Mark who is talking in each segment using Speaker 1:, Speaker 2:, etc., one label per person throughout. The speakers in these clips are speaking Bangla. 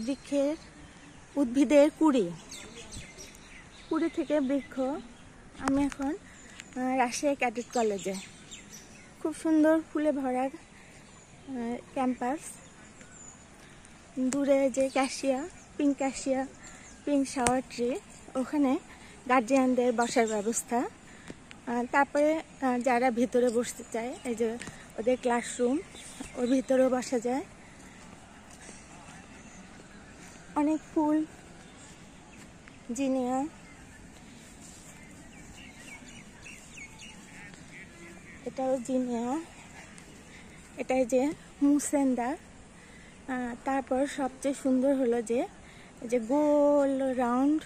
Speaker 1: বৃক্ষের উদ্ভিদের কুড়ি থেকে বৃক্ষ। আমি এখন রাজশাহী ক্যাডেট কলেজে, খুব সুন্দর ফুলে ভরা ক্যাম্পাস। দূরে যে ক্যাশিয়া, পিঙ্ক শাওয়ার ট্রি, ওখানে গার্জিয়ানদের বসার ব্যবস্থা। তারপরে যারা ভিতরে বসতে চায়, এই যে ওদের ক্লাসরুম, ওর ভিতরেও বসা যায়। অনেক ফুল, জিনিয়া, এটাও জিনিয়া, এটাই যে মুসেন্দা। তারপর সবচেয়ে সুন্দর হলো যে গোল রাউন্ড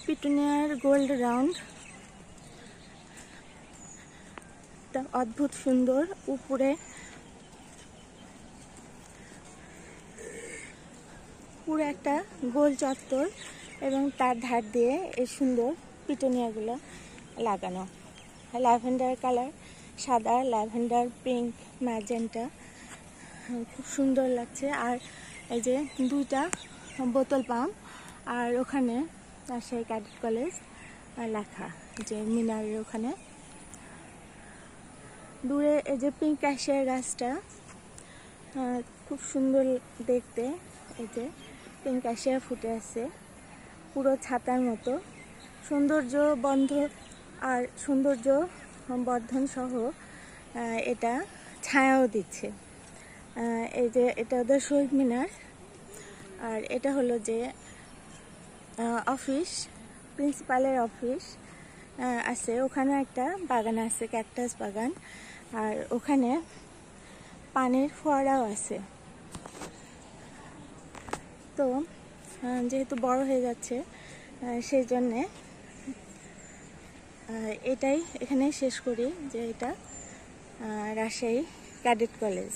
Speaker 1: পিটুনিয়ার গোল্ড রাউন্ড, অদ্ভুত সুন্দর। উপরে পুরো একটা গোল চত্বর এবং তার ধার দিয়ে এই সুন্দর পিটুনিয়াগুলো লাগানো। ল্যাভেন্ডার কালার, সাদা, ল্যাভেন্ডার, পিঙ্ক, ম্যাজেন্টা, খুব সুন্দর লাগছে। আর এই যে 2টা বোতল পাম্প, আর ওখানে রাজশাহী ক্যাডেট কলেজ লেখা, যে মিনারের ওখানে। দূরে এই যে পিঙ্ক ক্যাশিয়ার গাছটা, খুব সুন্দর দেখতে। এই যে পিঙ্ক ক্যাশিয়া ফুটে আছে পুরো ছাতার মতো। সৌন্দর্য বর্ধন সহ এটা ছায়াও দিচ্ছে। এই যে এটা ওদের শহীদ মিনার। আর এটা হলো যে অফিস, প্রিন্সিপালের অফিস আছে। ওখানে একটা বাগান আছে, ক্যাকটাস বাগান। আর ওখানে পানির ফোয়ারাও আছে। তো যেহেতু বড় হয়ে যাচ্ছে, সেই জন্যে এটাই এখানে শেষ করি, যে এটা রাজশাহী ক্যাডেট কলেজ।